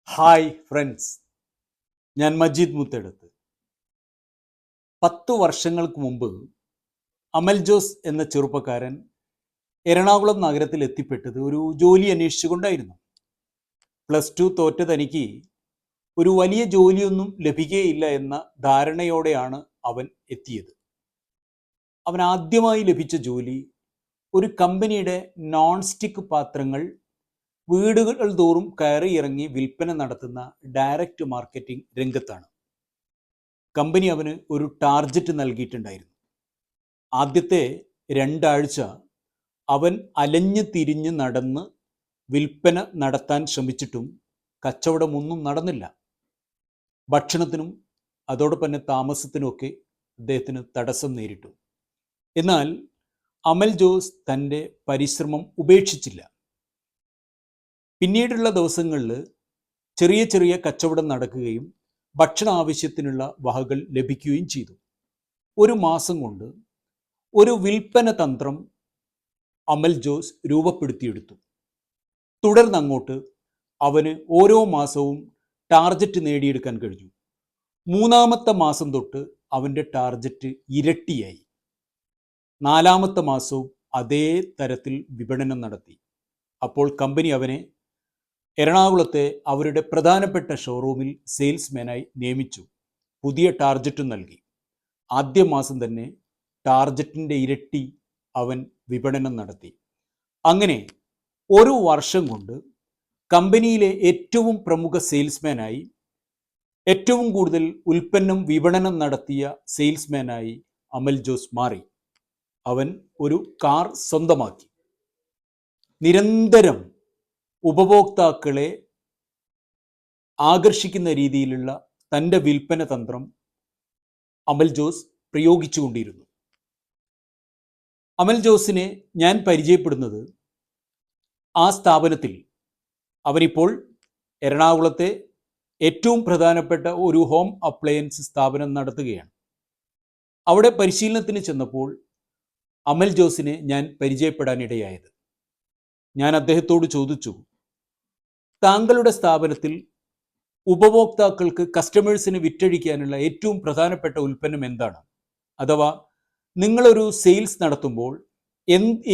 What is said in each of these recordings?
Hi friends, ഞാൻ മജീദ് മുത്തെടുത്ത്. 10 വർഷങ്ങൾക്ക് മുമ്പ് അമൽ ജോസ് എന്ന ചെറുപ്പക്കാരൻ എറണാകുളം നഗരത്തിൽ എത്തിപ്പെട്ടത് ഒരു ജോലി അന്വേഷിച്ചുകൊണ്ടായിരുന്നു. +2 തോറ്റ തനിക്ക് ഒരു വലിയ ജോലിയൊന്നും ലഭിക്കുകയില്ല എന്ന ധാരണയോടെയാണ് അവൻ എത്തിയത്. അവൻ ആദ്യമായി ലഭിച്ച ജോലി ഒരു കമ്പനിയുടെ നോൺ സ്റ്റിക്ക് പാത്രങ്ങൾ വീടുകൾ തോറും കയറി ഇറങ്ങി വിൽപ്പന നടത്തുന്ന ഡയറക്റ്റ് മാർക്കറ്റിംഗ് രംഗത്താണ്. കമ്പനി അവന് ഒരു ടാർജറ്റ് നൽകിയിട്ടുണ്ടായിരുന്നു. ആദ്യത്തെ 2 ആഴ്ച അവൻ അലഞ്ഞു തിരിഞ്ഞ് നടന്ന് വിൽപ്പന നടത്താൻ ശ്രമിച്ചിട്ടും കച്ചവടമൊന്നും നടന്നില്ല. ഭക്ഷണത്തിനും അതോടൊപ്പം തന്നെ താമസത്തിനുമൊക്കെ അദ്ദേഹത്തിന് തടസ്സം നേരിട്ടു. എന്നാൽ അമൽ ജോസ് തൻ്റെ പരിശ്രമം ഉപേക്ഷിച്ചില്ല. പിന്നീടുള്ള ദിവസങ്ങളിൽ ചെറിയ ചെറിയ കച്ചവടം നടക്കുകയും ഭക്ഷണ ആവശ്യത്തിനുള്ള വകകൾ ലഭിക്കുകയും ചെയ്തു. 1 മാസം കൊണ്ട് ഒരു വിൽപ്പന തന്ത്രം അമൽ ജോസ് രൂപപ്പെടുത്തിയെടുത്തു. തുടർന്ന് അങ്ങോട്ട് അവന് ഓരോ മാസവും ടാർജറ്റ് നേടിയെടുക്കാൻ കഴിഞ്ഞു. 3-ാമത്തെ മാസം തൊട്ട് അവൻ്റെ ടാർജറ്റ് ഇരട്ടിയായി. 4-ാമത്തെ മാസവും അതേ തരത്തിൽ വിപണനം നടത്തി. അപ്പോൾ കമ്പനി അവനെ എറണാകുളത്തെ അവരുടെ പ്രധാനപ്പെട്ട ഷോറൂമിൽ സെയിൽസ്മാനായി നിയമിച്ചു. പുതിയ ടാർജറ്റും നൽകി. ആദ്യ മാസം തന്നെ ടാർജറ്റിൻ്റെ ഇരട്ടി അവൻ വിപണനം നടത്തി. അങ്ങനെ 1 വർഷം കൊണ്ട് കമ്പനിയിലെ ഏറ്റവും പ്രമുഖ സെയിൽസ്മാനായി, ഏറ്റവും കൂടുതൽ ഉൽപ്പന്നം വിപണനം നടത്തിയ സെയിൽസ്മാനായി അമൽ ജോസ് മാറി. അവൻ ഒരു കാർ സ്വന്തമാക്കി. നിരന്തരം ഉപഭോക്താക്കളെ ആകർഷിക്കുന്ന രീതിയിലുള്ള തൻ്റെ വിൽപ്പന തന്ത്രം അമൽ ജോസ് പ്രയോഗിച്ചുകൊണ്ടിരുന്നു. അമൽ ജോസിനെ ഞാൻ പരിചയപ്പെടുന്നത് ആ സ്ഥാപനത്തിൽ. അവനിപ്പോൾ എറണാകുളത്തെ ഏറ്റവും പ്രധാനപ്പെട്ട ഒരു ഹോം അപ്ലയൻസ് സ്ഥാപനം നടത്തുകയാണ്. അവിടെ പരിശീലനത്തിന് ചെന്നപ്പോൾ അമൽ ജോസിനെ ഞാൻ പരിചയപ്പെടാനിടയായത്. ഞാൻ അദ്ദേഹത്തോട് ചോദിച്ചു, താങ്കളുടെ സ്ഥാപനത്തിൽ ഉപഭോക്താക്കൾക്ക്, കസ്റ്റമേഴ്സിന് വിറ്റഴിക്കാനുള്ള ഏറ്റവും പ്രധാനപ്പെട്ട ഉൽപ്പന്നം എന്താണ്? അഥവാ നിങ്ങളൊരു സെയിൽസ് നടത്തുമ്പോൾ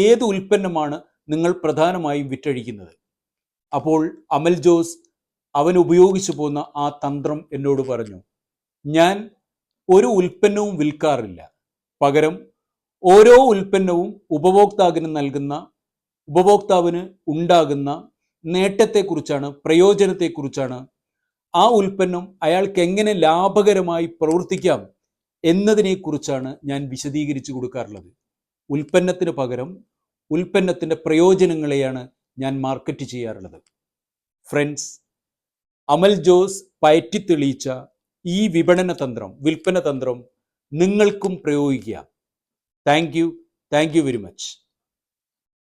ഏത് ഉൽപ്പന്നമാണ് നിങ്ങൾ പ്രധാനമായും വിറ്റഴിക്കുന്നത്? അപ്പോൾ അമൽ ജോസ് അവൻ ഉപയോഗിച്ചു പോകുന്ന ആ തന്ത്രം എന്നോട് പറഞ്ഞു, ഞാൻ ഒരു ഉൽപ്പന്നവും വിൽക്കാറില്ല. പകരം ഓരോ ഉൽപ്പന്നവും ഉപഭോക്താവിന് ഉണ്ടാകുന്ന നേട്ടത്തെക്കുറിച്ചാണ്, പ്രയോജനത്തെക്കുറിച്ചാണ്, ആ ഉൽപ്പന്നം അയാൾക്ക് എങ്ങനെ ലാഭകരമായി പ്രവർത്തിക്കാം എന്നതിനെക്കുറിച്ചാണ് ഞാൻ വിശദീകരിച്ചു കൊടുക്കാറുള്ളത്. ഉൽപ്പന്നത്തിന് പകരം ഉൽപ്പന്നത്തിൻ്റെ പ്രയോജനങ്ങളെയാണ് ഞാൻ മാർക്കറ്റ് ചെയ്യാറുള്ളത്. ഫ്രണ്ട്സ്, അമൽ ജോസ് പയറ്റിത്തെളിയിച്ച ഈ വിൽപ്പന തന്ത്രം നിങ്ങൾക്കും പ്രയോഗിക്കുക. Thank you very much.